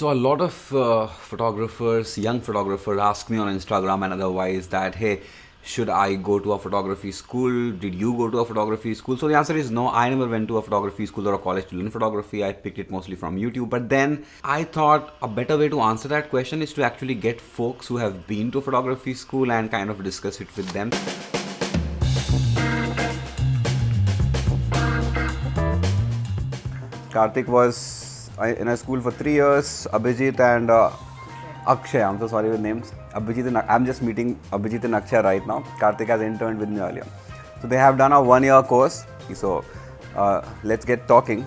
So a lot of photographers, young photographers, ask me on Instagram and otherwise that, hey, should I go to a photography school? Did you go to a photography school? So the answer is no. I never went to a photography school or a college to learn photography. I picked it mostly from YouTube. But then I thought a better way to answer that question is to actually get folks who have been to photography school and kind of discuss it with them. Kartik was in a school for 3 years. Abhijit and Akshaya, I'm so sorry with names. I'm just meeting Abhijit and Akshaya right now. Kartik has interned with me earlier. So they have done a 1-year course. So let's get talking.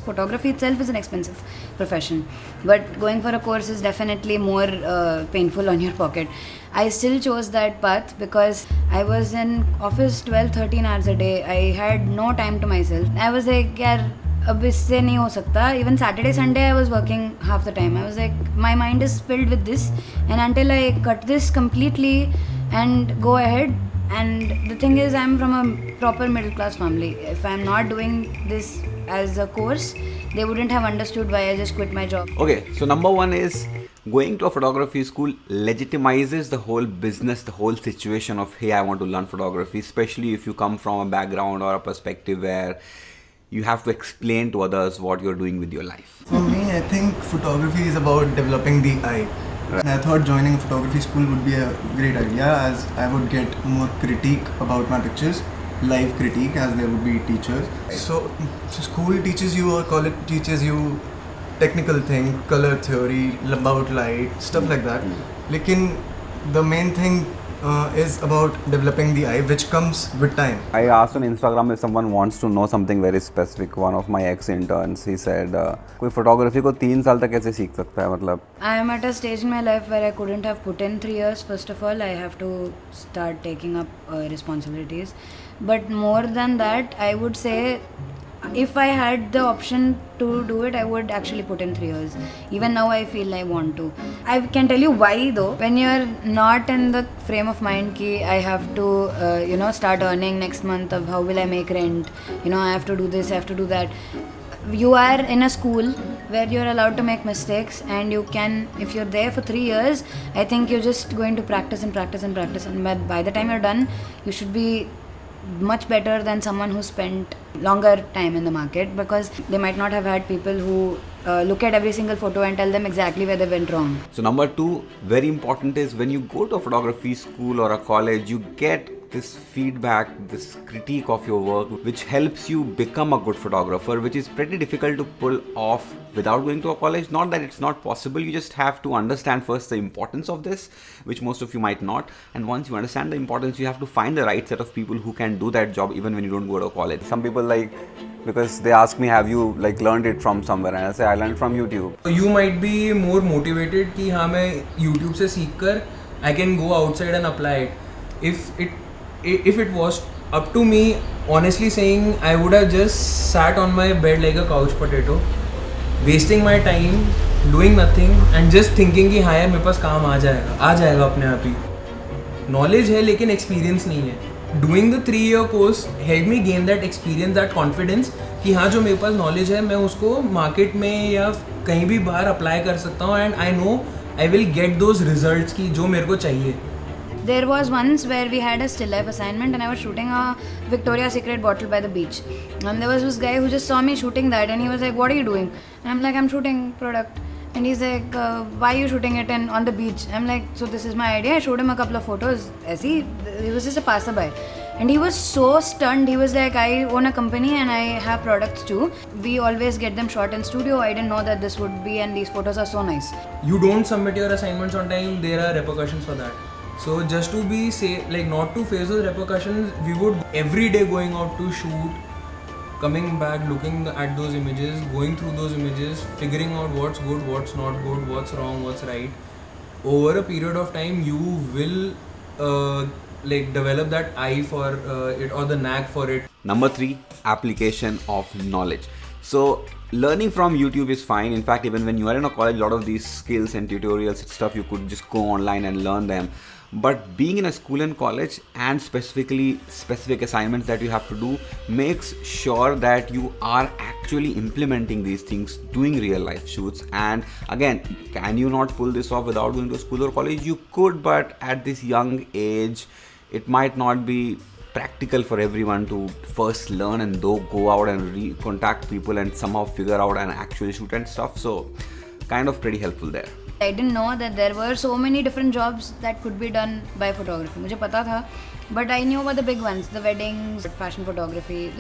Photography itself is an expensive profession, but going for a course is definitely more painful on your pocket. I still chose that path because I was in office 12-13 hours a day. I had no time to myself. I was like, yaar, अब इससे नहीं हो सकता. Even Saturday, Sunday I was working half the time. I was like, my mind is filled with this, and until I cut this completely and go ahead. And the thing is, I'm from a proper middle class family. If I'm not doing this as a course, they wouldn't have understood why I just quit my job. Okay, so number one is going to a photography school legitimizes the whole business, the whole situation of, hey, I want to learn photography, especially if you come from a background or a perspective where you have to explain to others what you're doing with your life. For me, I think photography is about developing the eye. Right. I thought joining a photography school would be a great idea, as I would get more critique about my pictures, live critique, as there would be teachers. So school teaches you, or college teaches you technical thing, color theory, about light, stuff like that. Lekin the main thing is about developing the eye, which comes with time. I asked on Instagram if someone wants to know something very specific. One of my ex-interns, he said, कोई photography को 3 साल तक कैसे सीख सकता है मतलब? I am at a stage in my life where I couldn't have put in 3 years. First of all, I have to start taking up responsibilities. But more than that, I would say, if I had the option to do it, I would actually put in 3 years. Even now, I feel I want to. I can tell you why though. When you're not in the frame of mind ki I have to, start earning next month, of how will I make rent? I have to do this, I have to do that. You are in a school where you're allowed to make mistakes, and you can, if you're there for 3 years, I think you're just going to practice and practice and practice. And by the time you're done, you should be much better than someone who spent longer time in the market, because they might not have had people who look at every single photo and tell them exactly where they went wrong. So number 2, very important, is when you go to a photography school or a college, you get this feedback, this critique of your work, which helps you become a good photographer, which is pretty difficult to pull off without going to a college. Not that it's not possible, you just have to understand first the importance of this, which most of you might not. And once you understand the importance, you have to find the right set of people who can do that job even when you don't go to college. Some people because they ask me, have you learned it from somewhere? And I say, I learned from YouTube. So you might be more motivated कि हाँ मैं YouTube से सीखकर I can go outside and apply it. If it was up to me, honestly saying, I would have just sat on my bed like a couch potato, wasting my time, doing nothing, and just thinking कि हाँ यार मेरे पास काम आ जाएगा अपने आप ही. Knowledge है लेकिन experience नहीं है. Doing the 3-year course helped me gain that experience, that confidence कि हाँ जो मेरे पास knowledge है मैं उसको market में या कहीं भी बाहर apply कर सकता हूँ, and I know I will get those results की जो मेरे को चाहिए. There was once where we had a still life assignment, and I was shooting a Victoria's Secret bottle by the beach. And there was this guy who just saw me shooting that, and he was like, what are you doing? And I'm like, I'm shooting product. And he's like, why are you shooting it on the beach? I'm like, so this is my idea. I showed him a couple of photos. He was just a passerby. And he was so stunned. He was like, I own a company and I have products too. We always get them shot in studio. I didn't know that this would be, and these photos are so nice. You don't submit your assignments on time, there are repercussions for that. So just to be safe, not to face those repercussions, we would every day going out to shoot, coming back, looking at those images, going through those images, figuring out what's good, what's not good, what's wrong, what's right. Over a period of time, you will develop that eye for it, or the knack for it. Number 3, application of knowledge. So learning from YouTube is fine. In fact, even when you are in a college, a lot of these skills and tutorials and stuff, you could just go online and learn them. But being in a school and college, and specifically specific assignments that you have to do, makes sure that you are actually implementing these things, doing real life shoots. And again, can you not pull this off without going to school or college? You could, but at this young age, it might not be practical for everyone to first learn and go out and contact people and somehow figure out an actual shoot and stuff. So kind of pretty helpful there. I didn't know that there were so many different jobs that could be done by photography. मुझे पता था, but I knew about the big ones, the weddings, fashion photography.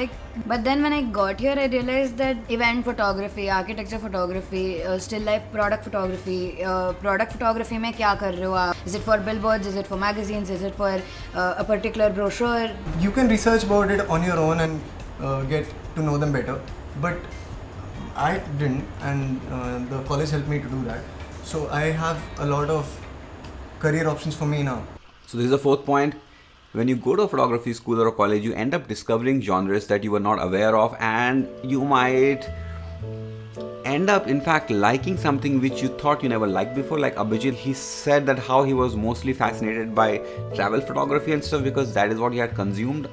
But then when I got here, I realized that event photography, architecture photography, still life product photography में क्या कर रहे हो आप? Is it for billboards? Is it for magazines? Is it for a particular brochure? You can research about it on your own and get to know them better. But I didn't, and the college helped me to do that. So I have a lot of career options for me now. So this is the fourth point. When you go to a photography school or a college, you end up discovering genres that you were not aware of, and you might end up in fact liking something which you thought you never liked before. Like Abhijit, he said that how he was mostly fascinated by travel photography and stuff because that is what he had consumed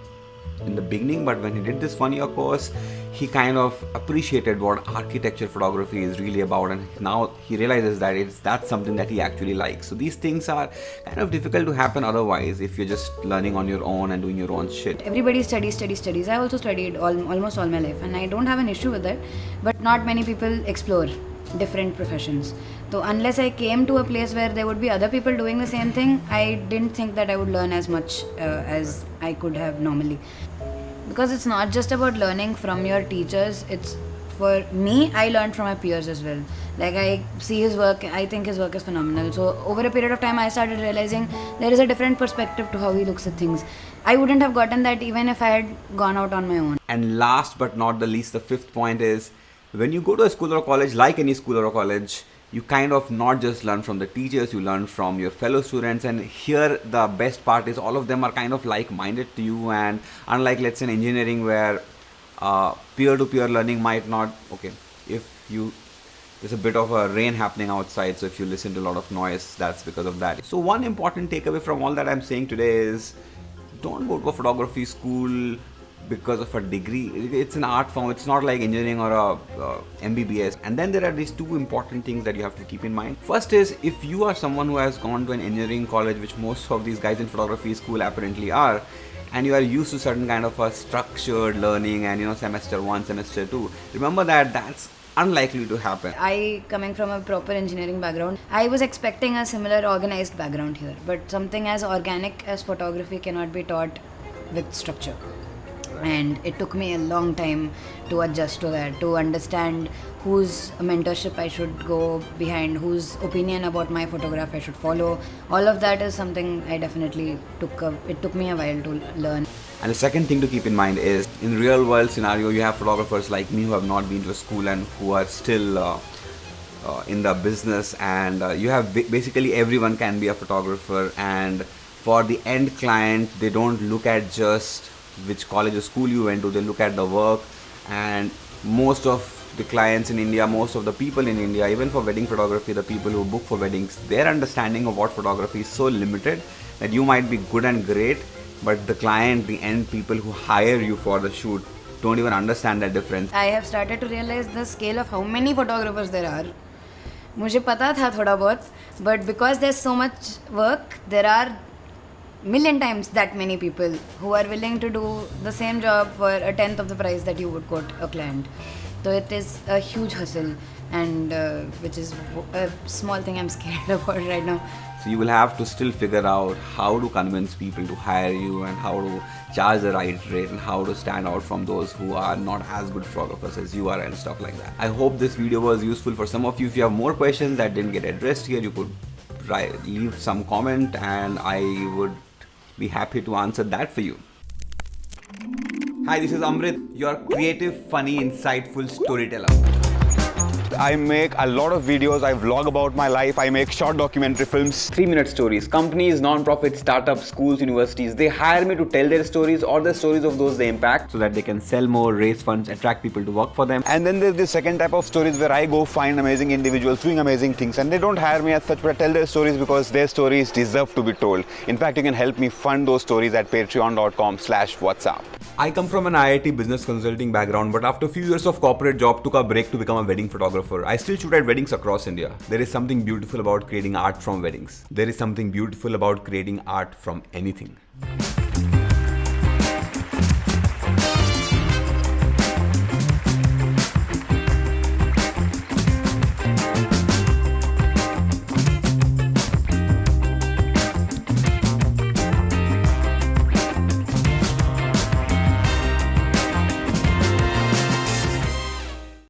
in the beginning, but when he did this 1-year course, he kind of appreciated what architecture photography is really about, and now he realizes that that's something that he actually likes. So these things are kind of difficult to happen otherwise if you're just learning on your own and doing your own shit. Everybody studies. I also studied almost all my life, and I don't have an issue with it, but not many people explore different professions. So unless I came to a place where there would be other people doing the same thing, I didn't think that I would learn as much as I could have normally. Because it's not just about learning from your teachers, it's for me, I learned from my peers as well. Like I see his work, I think his work is phenomenal. So over a period of time, I started realizing there is a different perspective to how he looks at things. I wouldn't have gotten that even if I had gone out on my own. And last but not the least, the fifth point is, when you go to a school or a college, like any school or a college, you kind of not just learn from the teachers, you learn from your fellow students. And here the best part is all of them are kind of like-minded to you, and unlike let's say in engineering where peer-to-peer learning might not, okay, if you, there's a bit of a rain happening outside, so if you listen to a lot of noise, that's because of that. So one important takeaway from all that I'm saying today is, don't go to a photography school because of a degree. It's an art form. It's not like engineering or a MBBS. And then there are these two important things that you have to keep in mind. First is, if you are someone who has gone to an engineering college, which most of these guys in photography school apparently are, and you are used to certain kind of a structured learning and semester 1, semester 2, remember that that's unlikely to happen. I, coming from a proper engineering background, I was expecting a similar organized background here, but something as organic as photography cannot be taught with structure. And it took me a long time to adjust to that, to understand whose mentorship I should go behind, whose opinion about my photograph I should follow. All of that is something I definitely it took me a while to learn. And the second thing to keep in mind is, in real world scenario, you have photographers like me who have not been to a school and who are still in the business, and you have basically everyone can be a photographer. And for the end client, they don't look at just which college or school you went to, they look at the work. And most of the clients in India, most of the people in India, even for wedding photography, the people who book for weddings, their understanding of what photography is so limited that you might be good and great, but the client, the end people who hire you for the shoot don't even understand that difference. I have started to realize the scale of how many photographers there are. मुझे पता था थोड़ा बहुत, but because there's so much work, there are million times that many people who are willing to do the same job for a tenth of the price that you would quote a client. So it is a huge hustle, and which is a small thing I'm scared about right now. So you will have to still figure out how to convince people to hire you, and how to charge the right rate, and how to stand out from those who are not as good photographers as you are, and stuff like that. I hope this video was useful for some of you. If you have more questions that didn't get addressed here, you could leave some comment and I would be happy to answer that for you. Hi, this is Amrit, your creative, funny, insightful storyteller. I make a lot of videos. I vlog about my life. I make short documentary films. 3-minute stories. Companies, non-profits, startups, schools, universities, they hire me to tell their stories or the stories of those they impact so that they can sell more, raise funds, attract people to work for them. And then there's the second type of stories where I go find amazing individuals doing amazing things, and they don't hire me as such, but I tell their stories because their stories deserve to be told. In fact, you can help me fund those stories at patreon.com/Vatsa. I come from an IIT business consulting background, but after a few years of corporate job, took a break to become a wedding photographer. I still shoot at weddings across India. There is something beautiful about creating art from weddings. There is something beautiful about creating art from anything.